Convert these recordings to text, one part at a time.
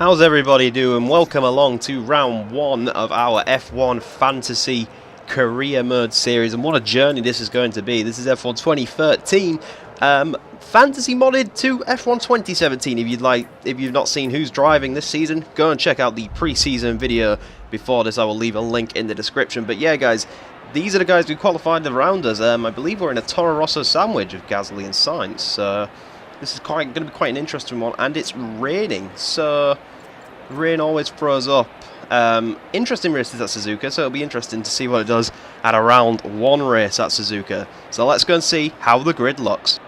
How's everybody doing? Welcome along to round one of our F1 Fantasy Career Mode series, and what a journey this is going to be. This is F1 2013, fantasy modded to F1 2017. If you've not seen who's driving this season, go and check out the pre-season video before this. I will leave a link in the description. But yeah, guys, these are the guys who qualified around us. I believe we're in a Toro Rosso sandwich of Gasly and Sainz. This is going to be quite an interesting one, and it's raining, so rain always throws up interesting races at Suzuka, so it'll be interesting to see what it does at a round one race at Suzuka. So let's go and see how the grid looks.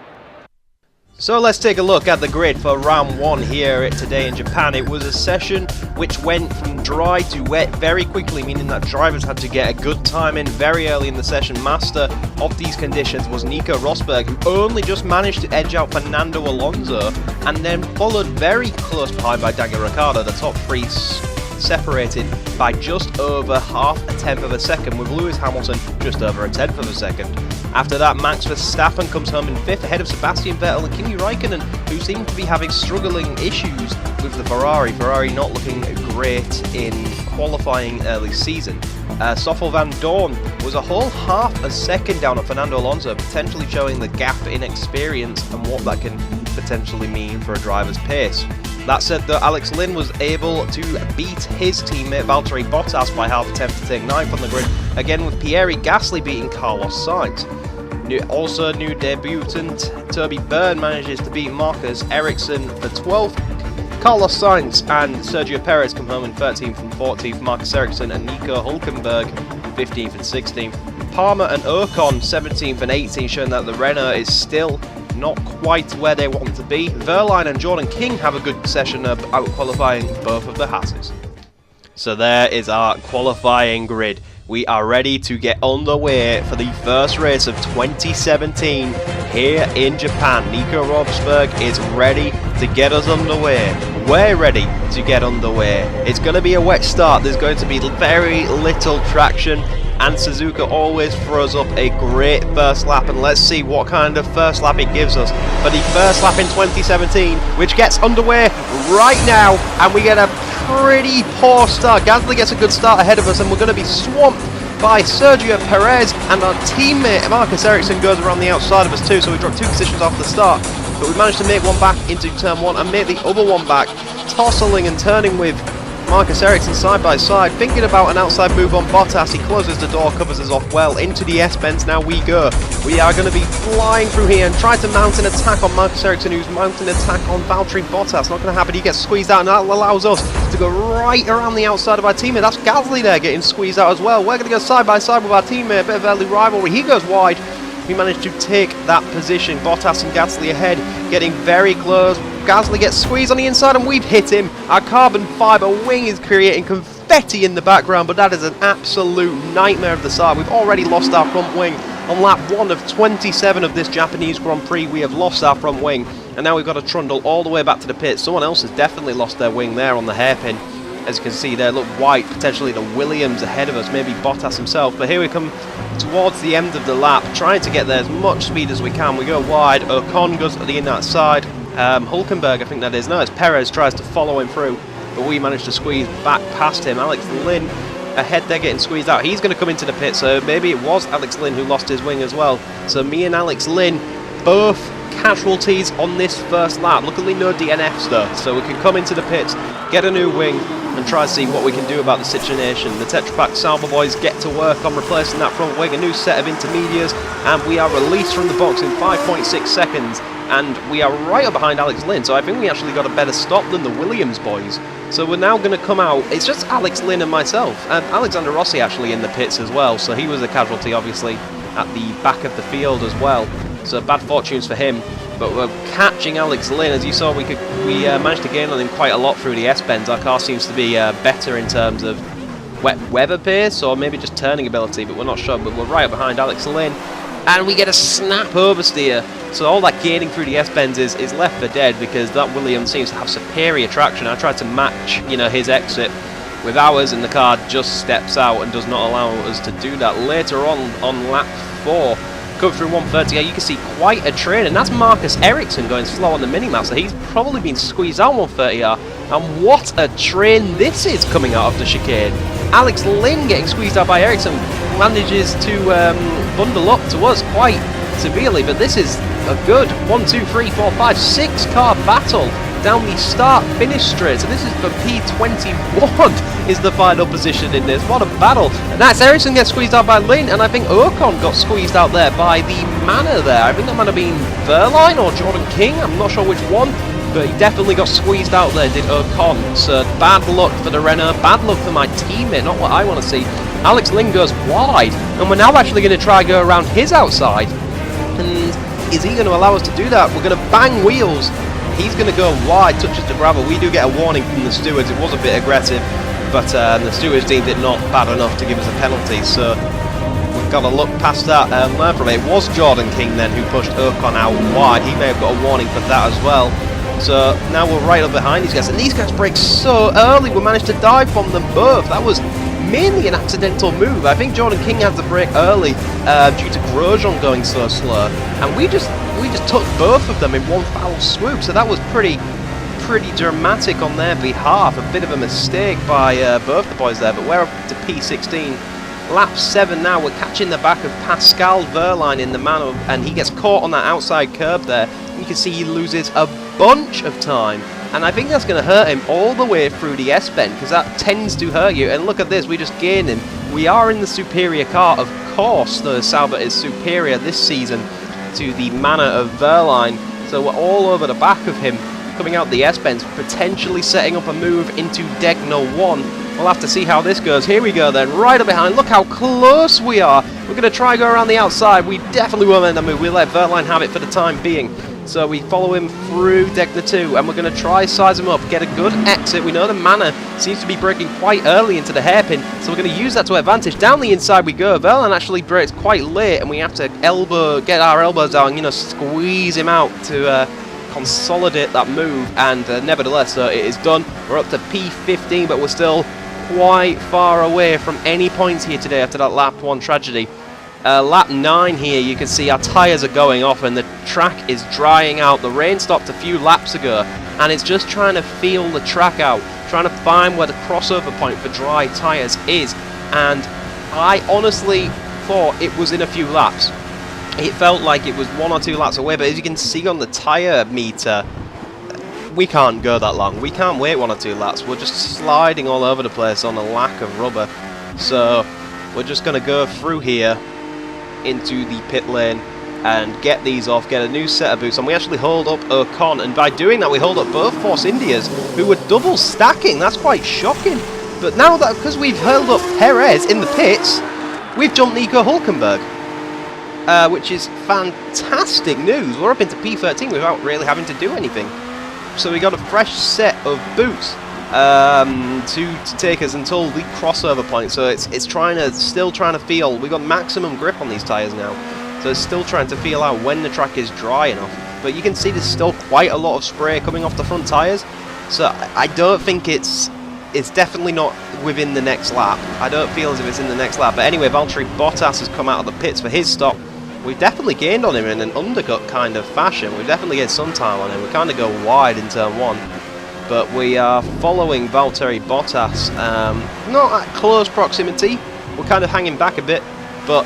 So let's take a look at the grid for round one here today in Japan. It was a session which went from dry to wet very quickly, meaning that drivers had to get a good time in very early in the session. Master of these conditions was Nico Rosberg, who only just managed to edge out Fernando Alonso, and then followed very close behind by Daniel Ricciardo. The top three separated by just over half a tenth of a second, with Lewis Hamilton just over a tenth of a second. After that, Max Verstappen comes home in fifth, ahead of Sebastian Vettel and Kimi Raikkonen, who seem to be having struggling issues with the Ferrari. Ferrari not looking great in qualifying early season. Stoffel van Dorn was a whole half a second down on Fernando Alonso, potentially showing the gap in experience and what that can potentially mean for a driver's pace. That said, though, Alex Lynn was able to beat his teammate Valtteri Bottas by half a tenth to take ninth on the grid, again with Pierre Gasly beating Carlos Sainz. Also, new debutant Toby Byrne manages to beat Marcus Ericsson for 12th. Carlos Sainz and Sergio Perez come home in 13th and 14th. Marcus Ericsson and Nico Hülkenberg 15th and 16th. Palmer and Ocon 17th and 18th, showing that the Renault is still not quite where they want to be. Verline and Jordan King have a good session of out-qualifying both of the Hasses. So there is our qualifying grid. We are ready to get on the way for the first race of 2017 here in Japan. Nico Rosberg is ready to get us underway. We're ready to get underway. It's going to be a wet start. There's going to be very little traction, and Suzuka always throws up a great first lap, and let's see what kind of first lap it gives us for the first lap in 2017, which gets underway right now, and we get a pretty poor start. Gasly gets a good start ahead of us, and we're going to be swamped by Sergio Perez, and our teammate Marcus Ericsson goes around the outside of us too, so we drop two positions off the start, but we managed to make one back into turn one and make the other one back, tossing and turning with Marcus Ericsson side by side, thinking about an outside move on Bottas. He closes the door, covers us off well. Into the S-bends now we go. We are going to be flying through here and try to mount an attack on Marcus Ericsson, who's mounting an attack on Valtteri Bottas. Not going to happen. He gets squeezed out, and that allows us to go right around the outside of our teammate. That's Gasly there getting squeezed out as well. We're going to go side by side with our teammate. A bit of early rivalry. He goes wide. We managed to take that position. Bottas and Gasly ahead, getting very close. Gasly gets squeezed on the inside, and we've hit him. Our carbon fibre wing is creating confetti in the background, but that is an absolute nightmare of the start. We've already lost our front wing. On lap 1 of 27 of this Japanese Grand Prix, we have lost our front wing, and now we've got to trundle all the way back to the pit. Someone else has definitely lost their wing there on the hairpin. As you can see there, look white, potentially the Williams ahead of us, maybe Bottas himself. But here we come towards the end of the lap, trying to get there as much speed as we can. We go wide, Ocon goes to the outside. Hülkenberg, I think that is. No, it's Perez tries to follow him through, but we managed to squeeze back past him. Alex Lynn ahead there getting squeezed out. He's going to come into the pit, so maybe it was Alex Lynn who lost his wing as well. So me and Alex Lynn both casualties on this first lap. Luckily no DNFs though, so we can come into the pits, get a new wing, and try to see what we can do about the situation. The Tetra Pak Sauber boys get to work on replacing that front wing, a new set of intermediates, and we are released from the box in 5.6 seconds, and we are right up behind Alex Lynn, so I think we actually got a better stop than the Williams boys. So we're now going to come out, it's just Alex Lynn and myself, and Alexander Rossi actually in the pits as well, so he was a casualty obviously at the back of the field as well, so bad fortunes for him. But we're catching Alex Lynn. As you saw, we managed to gain on him quite a lot through the S-bends. Our car seems to be better in terms of wet weather pace, or maybe just turning ability, but we're not sure. But we're right behind Alex Lynn, and we get a snap oversteer. So all that gaining through the S-bends is left for dead, because that Williams seems to have superior traction. I tried to match, his exit with ours, and the car just steps out and does not allow us to do that. Later on lap 4, go through 130. You can see quite a train, and that's Marcus Ericsson going slow on the minimap, so he's probably been squeezed out 130R. And what a train this is coming out of the chicane. Alex Lynn getting squeezed out by Ericsson manages to bundle up to us quite severely, but this is a good 1, 2, 3, 4, 5, 6 car battle down the start-finish straight. So this is for P21 is the final position in this. What a battle. And that's Ericsson gets squeezed out by Lynn, and I think Ocon got squeezed out there by the Manor there. I think that might have been Verline or Jordan King, I'm not sure which one, but he definitely got squeezed out there, did Ocon. So bad luck for the Renault, bad luck for my teammate, not what I want to see. Alex Lynn goes wide, and we're now actually going to try and go around his outside. And is he going to allow us to do that? We're going to bang wheels. He's going to go wide, touches the gravel. We do get a warning from the stewards. It was a bit aggressive, but the stewards deemed it not bad enough to give us a penalty. So we've got to look past that and learn from it. It was Jordan King then who pushed Ocon out wide. He may have got a warning for that as well. So now we're right up behind these guys, and these guys break so early. We managed to dive from them both. That was mainly an accidental move. I think Jordan King had to brake early due to Grosjean going so slow, and we just took both of them in one foul swoop. So that was pretty dramatic on their behalf. A bit of a mistake by both the boys there, but we're up to P16. Lap 7 now. We're catching the back of Pascal Verline in the Manor, and he gets caught on that outside curb there. You can see he loses a bunch of time, and I think that's going to hurt him all the way through the S-bend, because that tends to hurt you. And look at this, we just gained him. We are in the superior car. Of course the Sauber is superior this season to the Manor of Verline, so we're all over the back of him, coming out the S-bends, potentially setting up a move into Degner 1. We'll have to see how this goes. Here we go then, right up behind. Look how close we are. We're going to try and go around the outside. We definitely won't end that move. We'll let Verline have it for the time being. So we follow him through Degner 2, and we're going to try size him up, get a good exit. We know the Manor seems to be breaking quite early into the hairpin, so we're going to use that to advantage. Down the inside we go. Verline actually breaks quite late, and we have to get our elbows down, you know, squeeze him out to consolidate that move, and nevertheless, so it is done. We're up to P15, but we're still quite far away from any points here today after that lap 1 tragedy. Lap 9 here, you can see our tyres are going off and the track is drying out. The rain stopped a few laps ago, and it's just trying to feel the track out, trying to find where the crossover point for dry tyres is, and I honestly thought it was in a few laps. It felt like it was 1 or 2 laps away, but as you can see on the tyre meter, we can't go that long. We can't wait 1 or 2 laps. We're just sliding all over the place on a lack of rubber. So we're just going to go through here into the pit lane and get these off, get a new set of boots, and we actually hold up Ocon, and by doing that we hold up both Force Indias, who were double stacking. That's quite shocking. But now that, because we've held up Perez in the pits, we've jumped Nico Hulkenberg, which is fantastic news. We're up into P13 without really having to do anything. So we got a fresh set of boots to take us until the crossover point. So it's still trying to feel. We've got maximum grip on these tyres now, so it's still trying to feel out when the track is dry enough. But you can see there's still quite a lot of spray coming off the front tyres, so I don't think it's definitely not within the next lap. I don't feel as if it's in the next lap. But anyway, Valtteri Bottas has come out of the pits for his stop. We've definitely gained on him in an undercut kind of fashion. We've definitely gained some time on him. We kind of go wide in turn 1. But we are following Valtteri Bottas. Not at close proximity. We're kind of hanging back a bit. But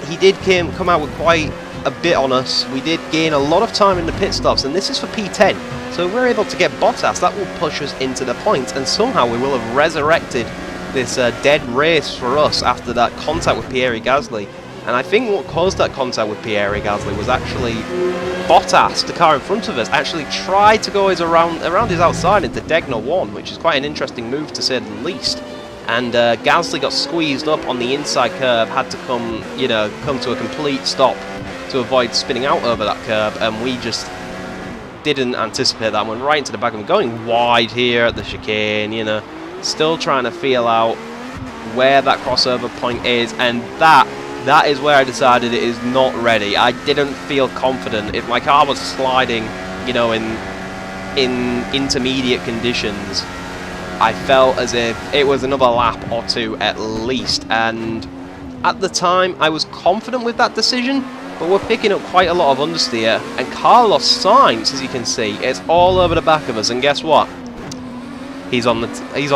he did come out with quite a bit on us. We did gain a lot of time in the pit stops. And this is for P10. So if we're able to get Bottas, that will push us into the points. And somehow we will have resurrected this dead race for us after that contact with Pierre Gasly. And I think what caused that contact with Pierre Gasly was actually Bottas, the car in front of us, actually tried to go around his outside into Degner 1, which is quite an interesting move to say the least. And Gasly got squeezed up on the inside curb, had to come to a complete stop to avoid spinning out over that curb, and we just didn't anticipate that and went right into the back of him, going wide here at the chicane, you know, still trying to feel out where that crossover point is, and that is where I decided it is not ready. I didn't feel confident. If my car was sliding, you know, in intermediate conditions, I felt as if it was another lap or 2 at least, and at the time, I was confident with that decision, but we're picking up quite a lot of understeer, and Carlos Sainz, as you can see, is all over the back of us, and guess what? He's on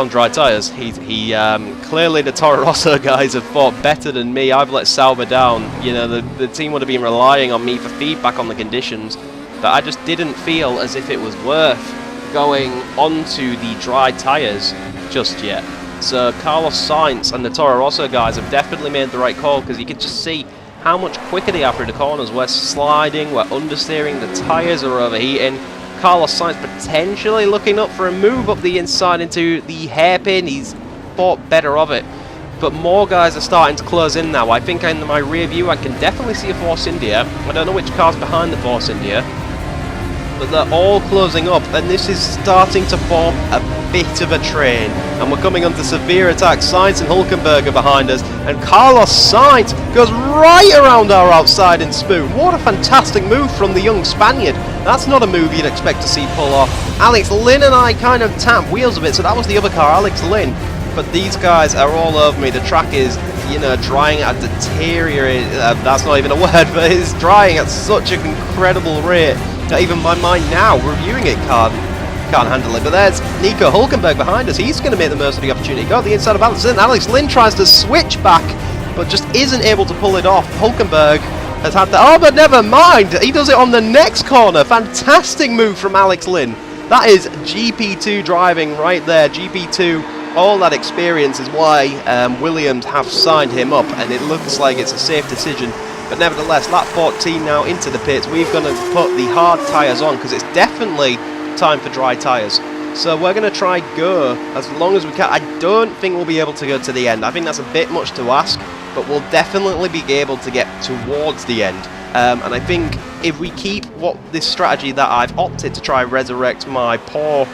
dry tyres. Clearly the Toro Rosso guys have fought better than me. I've let Sauber down. You know, the team would have been relying on me for feedback on the conditions, but I just didn't feel as if it was worth going onto the dry tyres just yet. So Carlos Sainz and the Toro Rosso guys have definitely made the right call, because you can just see how much quicker they are through the corners. We're sliding, we're understeering, the tyres are overheating. Carlos Sainz potentially looking up for a move up the inside into the hairpin. He's thought better of it. But more guys are starting to close in now. I think in my rear view I can definitely see a Force India. I don't know which car's behind the Force India, but they're all closing up, and this is starting to form a bit of a train. And we're coming under severe attack. Sainz and Hülkenberg are behind us, and Carlos Sainz goes right around our outside in spoon. What a fantastic move from the young Spaniard. That's not a move you'd expect to see pull off. Alex Lynn and I kind of tapped wheels a bit, so that was the other car, Alex Lynn. But these guys are all over me. The track is, you know, drying at a deteriorating, that's not even a word, but it's drying at such an incredible rate that even my mind now, reviewing it, can't handle it. But there's Nico Hülkenberg behind us. He's going to make the most of the opportunity. Go to the inside of Alex Lynn. Alex Lynn tries to switch back, but just isn't able to pull it off. Hülkenberg has had that. Oh, but never mind. He does it on the next corner. Fantastic move from Alex Lynn. That is GP2 driving right there. GP2, all that experience is why Williams have signed him up, and it looks like it's a safe decision. But nevertheless, lap 14 now into the pits. We're going to put the hard tyres on, because it's definitely time for dry tyres. So we're going to try go as long as we can. I don't think we'll be able to go to the end. I think that's a bit much to ask, but we'll definitely be able to get towards the end. And I think if we keep this strategy that I've opted to try and resurrect my poor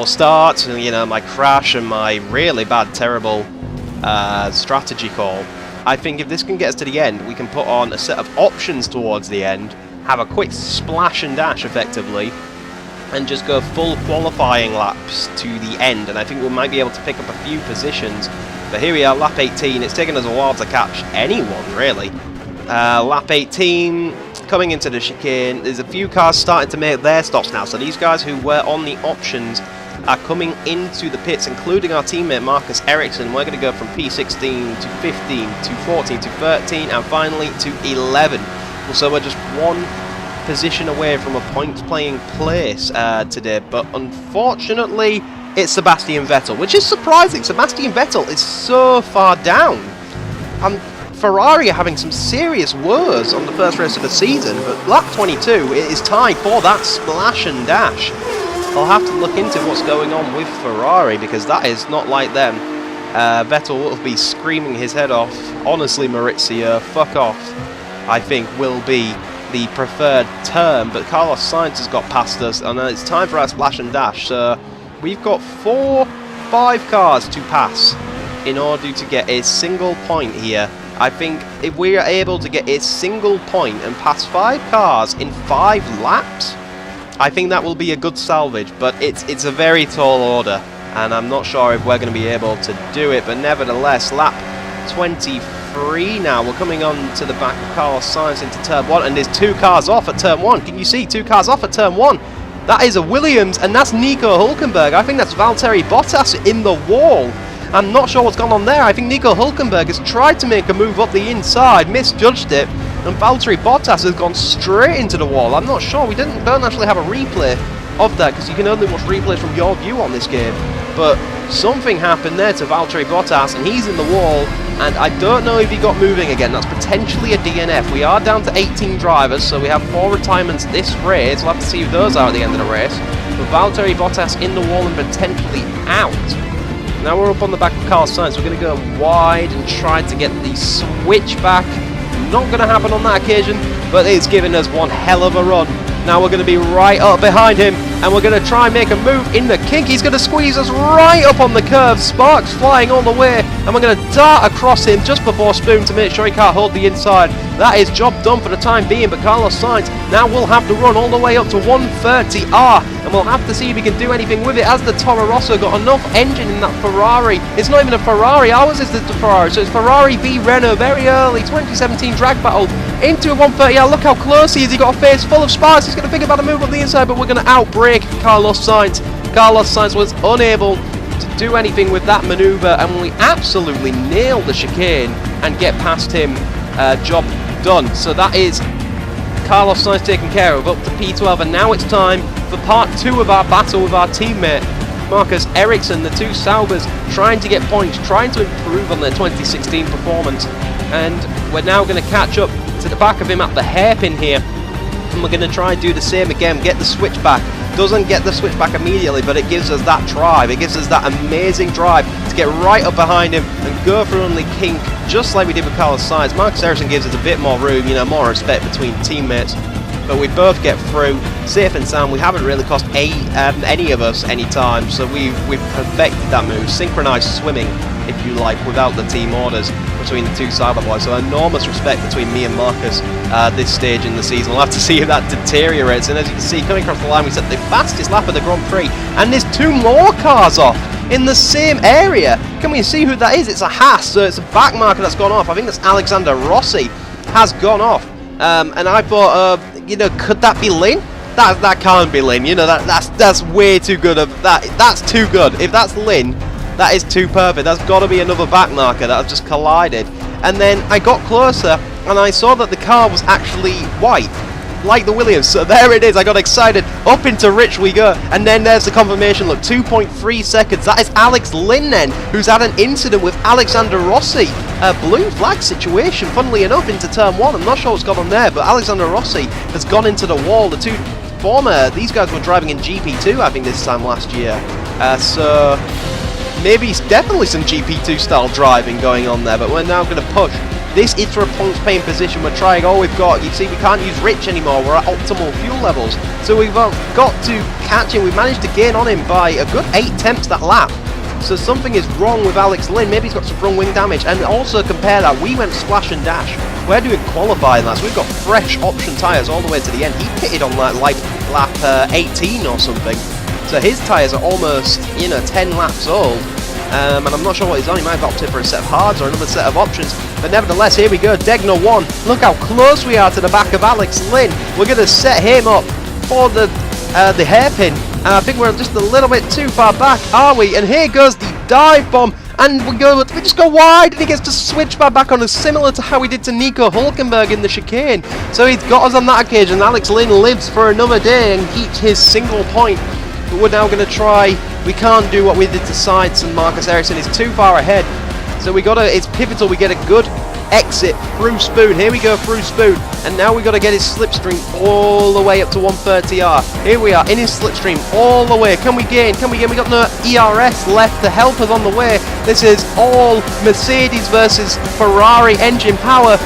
start, you know, my crash and my really bad, terrible strategy call, I think if this can get us to the end, we can put on a set of options towards the end, have a quick splash and dash effectively, and just go full qualifying laps to the end. And I think we might be able to pick up a few positions. But here we are, lap 18. It's taken us a while to catch anyone, really. Lap 18, coming into the chicane. There's a few cars starting to make their stops now. So these guys who were on the options are coming into the pits, including our teammate Marcus Ericsson. We're going to go from P16 to 15 to 14 to 13 and finally to 11. So we're just one position away from a points playing place today, but unfortunately it's Sebastian Vettel, which is surprising. Sebastian Vettel is so far down, and Ferrari are having some serious woes on the first race of the season. But lap 22, it is time for that splash and dash. I'll have to look into what's going on with Ferrari, because that is not like them. Vettel will be screaming his head off. Honestly, Maurizio, fuck off, I think will be the preferred term. But Carlos Sainz has got past us, and it's time for our splash and dash. So we've got 5 cars to pass in order to get a single point here. I think if we are able to get a single point and pass 5 cars in 5 laps, I think that will be a good salvage. But it's a very tall order, and I'm not sure if we're going to be able to do it. But nevertheless, lap 23 now. We're coming on to the back of Carlos Sainz into turn 1, and there's 2 cars off at turn 1. Can you see 2 cars off at turn 1? That is a Williams, and that's Nico Hülkenberg. I think that's Valtteri Bottas in the wall. I'm not sure what's gone on there. I think Nico Hülkenberg has tried to make a move up the inside, misjudged it, and Valtteri Bottas has gone straight into the wall. I'm not sure. We don't actually have a replay of that, because you can only watch replays from your view on this game. But something happened there to Valtteri Bottas, and he's in the wall, and I don't know if he got moving again. That's potentially a DNF. We are down to 18 drivers, so we have 4 retirements this race. We'll have to see if those are at the end of the race. But Valtteri Bottas in the wall and potentially out. Now we're up on the back of Carlos Sainz. We're going to go wide and try to get the switch back. Not going to happen on that occasion, but it's given us one hell of a run Now we're going to be right up behind him, and we're going to try and make a move in the kink. He's going to squeeze us right up on the curve. Sparks flying all the way, and we're going to dart across him just before Spoon to make sure he can't hold the inside. That is job done for the time being, but Carlos Sainz now will have to run all the way up to 130R, and we'll have to see if he can do anything with it, as the Toro Rosso got enough engine in that Ferrari. It's not even a Ferrari, ours is the Ferrari, so it's Ferrari v Renault, very early 2017 drag battle into a 130R. Look how close he is. He got a face full of sparks. He's going to think about a move on the inside, but we're going to outbrake Carlos Sainz. Carlos Sainz was unable to do anything with that maneuver, and we absolutely nailed the chicane and get past him. Job done. So that is Carlos Sainz taken care of, up to P12, and now it's time for part 2 of our battle with our teammate Marcus Ericsson. The two Saubers trying to get points, trying to improve on their 2016 performance, and we're now going to catch up to the back of him at the hairpin here, and we're going to try and do the same again, get the switchback. Doesn't get the switchback immediately, but it gives us that drive, it gives us that amazing drive to get right up behind him and go for only kink, just like we did with Carlos Sainz. Marcus Ericsson gives us a bit more room, more respect between teammates, but we both get through safe and sound. We haven't really cost any of us any time, so we've perfected that move, synchronized swimming, if you like, without the team orders between the two Sauber boys. So enormous respect between me and Marcus this stage in the season. We'll have to see if that deteriorates, and as you can see, coming across the line, we set the fastest lap of the Grand Prix, and there's 2 more cars off in the same area. Can we see who that is? It's a Haas, so it's a back marker that's gone off. I think that's Alexander Rossi has gone off, and I thought, could that be Lin? That can't be Lin. That's way too good. That's too good. If that's Lin, that is too perfect. That's got to be another back marker that has just collided. And then I got closer and I saw that the car was actually white, like the Williams. So there it is. I got excited. Up into Rich we go. And then there's the confirmation. Look, 2.3 seconds. That is Alex Lin then, who's had an incident with Alexander Rossi. A blue flag situation, funnily enough, into turn 1. I'm not sure what's gone on there, but Alexander Rossi has gone into the wall. The two these guys were driving in GP2, I think, this time last year. So maybe definitely some GP2 style driving going on there, but we're now going to push this into a points paying position. We're trying all we've got. You see, we can't use Rich anymore. We're at optimal fuel levels, so we've got to catch him. We managed to gain on him by a good 8 tenths that lap. So something is wrong with Alex Lin. Maybe he's got some front wing damage. And also compare that, we went splash and dash. We're doing qualifying laps. We've got fresh option tyres all the way to the end. He pitted on like lap 18 or something. So his tyres are almost 10 laps old. And I'm not sure what he's on. He might have opted for a set of hards or another set of options. But nevertheless, here we go. Degner 1. Look how close we are to the back of Alex Lin. We're going to set him up for the hairpin. And I think we're just a little bit too far back, are we? And here goes the dive bomb. And we just go wide, and he gets to switch back on us, similar to how he did to Nico Hülkenberg in the chicane. So he's got us on that occasion. Alex Lin lives for another day and keeps his single point. But we're now going to try. We can't do what we did to Sainz, and Marcus Ericsson is too far ahead. So it's pivotal. We get a good exit through Spoon. Here we go through Spoon, and now we got to get his slipstream all the way up to 130R. Here we are in his slipstream all the way. Can we gain? We got no ERS left to help us on the way. This is all Mercedes versus Ferrari engine power.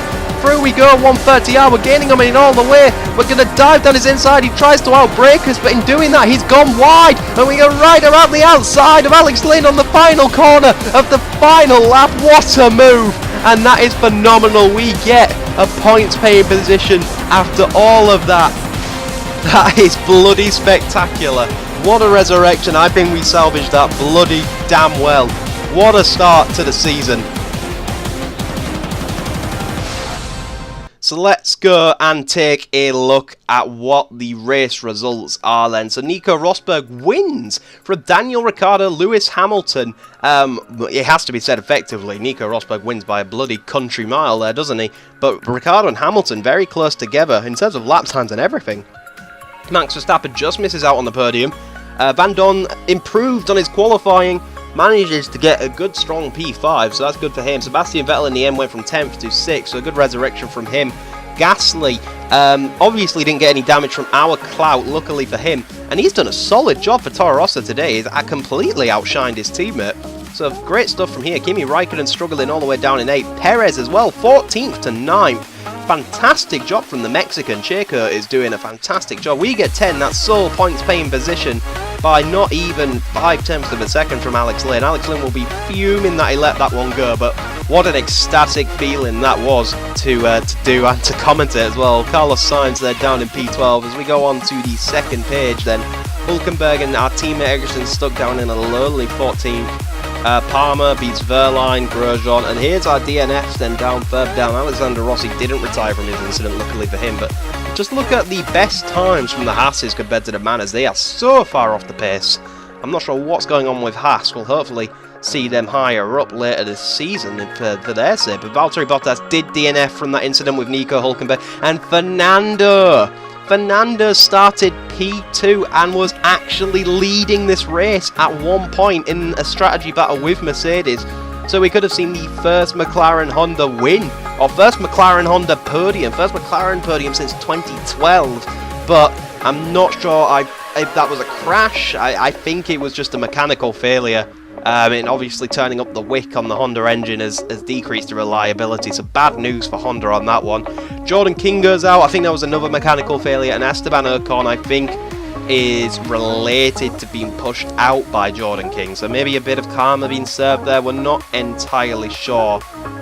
Through we go, 130R. We're gaining on him all the way. We're going to dive down his inside. He tries to outbrake us, but in doing that, he's gone wide, and we go right around the outside of Alex Lin on the final corner of the final lap. What a move! And that is phenomenal. We get a points paying position after all of that. That is bloody spectacular. What a resurrection. I think we salvaged that bloody damn well. What a start to the season. So let's go and take a look at what the race results are then. So Nico Rosberg wins from Daniel Ricciardo, Lewis Hamilton. It has to be said effectively, Nico Rosberg wins by a bloody country mile there, doesn't he? But Ricciardo and Hamilton very close together in terms of lap times and everything. Max Verstappen just misses out on the podium. Van Dorn improved on his qualifying, manages to get a good strong P5, so that's good for him. Sebastian Vettel in the end went from 10th to 6th, so a good resurrection from him. Gasly obviously didn't get any damage from our clout, luckily for him, and he's done a solid job for Toro Rosso today. He's completely outshined his teammate, so great stuff from here. Kimi Raikkonen struggling all the way down in 8th. Perez as well, 14th to 9th. fantastic job from the Mexican. Checo is doing a fantastic job. We get 10, that's sole points paying position by not even 5/10 of a second from Alex Lynn. Alex Lynn will be fuming that he let that one go, but what an ecstatic feeling that was to do and to commentate as well. Carlos Sainz there down in P12. As we go on to the second page then, Hulkenberg and our teammate Ericsson stuck down in a lonely 14th. Palmer beats Verline, Grosjean, and here's our DNFs then down further down. Alexander Rossi didn't retire from his incident, luckily for him, but just look at the best times from the Haas's compared to the Manners. They are so far off the pace. I'm not sure what's going on with Haas. We'll hopefully see them higher up later this season for their sake. But Valtteri Bottas did DNF from that incident with Nico Hulkenberg, and Fernando started P2 and was actually leading this race at one point in a strategy battle with Mercedes. So we could have seen the first McLaren Honda win, or first McLaren Honda podium, first McLaren podium since 2012. But I'm not sure if that was a crash. I think it was just a mechanical failure. And obviously turning up the wick on the Honda engine has decreased the reliability, so bad news for Honda on that one. Jordan King goes out. I think that was another mechanical failure, and Esteban Ocon, I think, is related to being pushed out by Jordan King, so maybe a bit of karma being served there. We're not entirely sure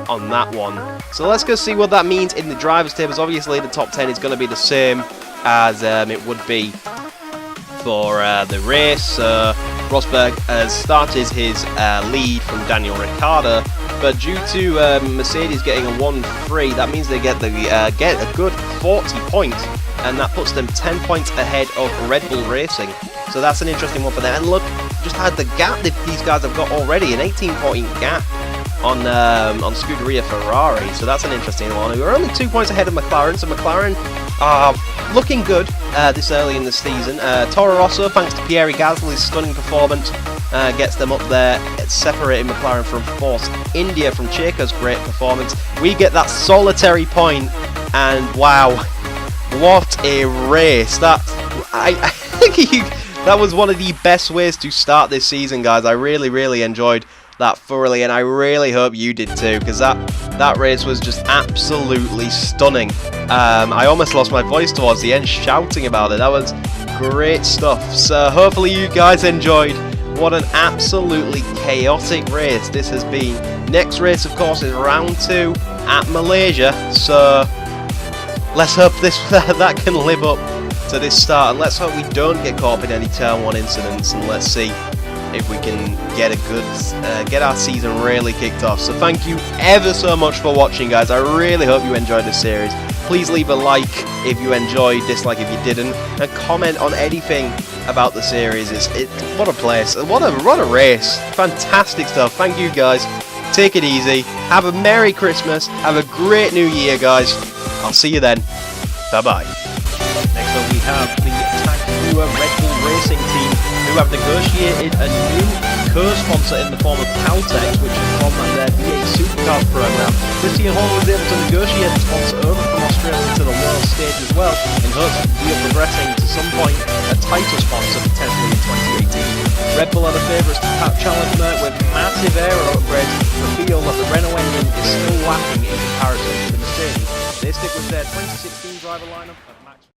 on that one. So let's go see what that means in the drivers' tables. Obviously the top 10 is going to be the same as it would be for the race. Rosberg has started his lead from Daniel Ricciardo, but due to Mercedes getting a 1-3, that means they get a good 40 points, and that puts them 10 points ahead of Red Bull Racing. So that's an interesting one for them. And look, just had the gap that these guys have got already, an 18-point gap on Scuderia Ferrari. So that's an interesting one. We're only 2 points ahead of McLaren, so McLaren are looking good this early in the season. Toro Rosso, thanks to Pierre Gasly's stunning performance, gets them up there, separating McLaren from Force India from Checo's great performance. We get that solitary point, and wow, what a race! I think that was one of the best ways to start this season, guys. I really enjoyed that thoroughly, and I really hope you did too, because that race was just absolutely stunning. I almost lost my voice towards the end shouting about it. That was great stuff. So hopefully you guys enjoyed. What an absolutely chaotic race this has been. Next race, of course, is round 2 at Malaysia, so let's hope that can live up to this start, and let's hope we don't get caught up in any turn 1 incidents, and let's see if we can get get our season really kicked off. So thank you ever so much for watching, guys. I really hope you enjoyed this series. Please leave a like if you enjoyed, dislike if you didn't, and comment on anything about the series. What a place, what a race, fantastic stuff. Thank you, guys. Take it easy, have a Merry Christmas, have a great New Year, guys. I'll see you then. Bye bye. Next up we have the Tag Heuer Red Bull Racing team, who have negotiated a new co-sponsor in the form of Caltex, which is from their V8 Supercars program. Christian Horner was able to negotiate the sponsor over from Australia to the world stage as well, in hopes we are progressing to some point a title sponsor potentially in 2018. Red Bull are the favourites to challenge Merc with massive aero upgrades, but feel that the Renault engine is still lacking in comparison to the Mercedes. They stick with their 2016 driver lineup of Max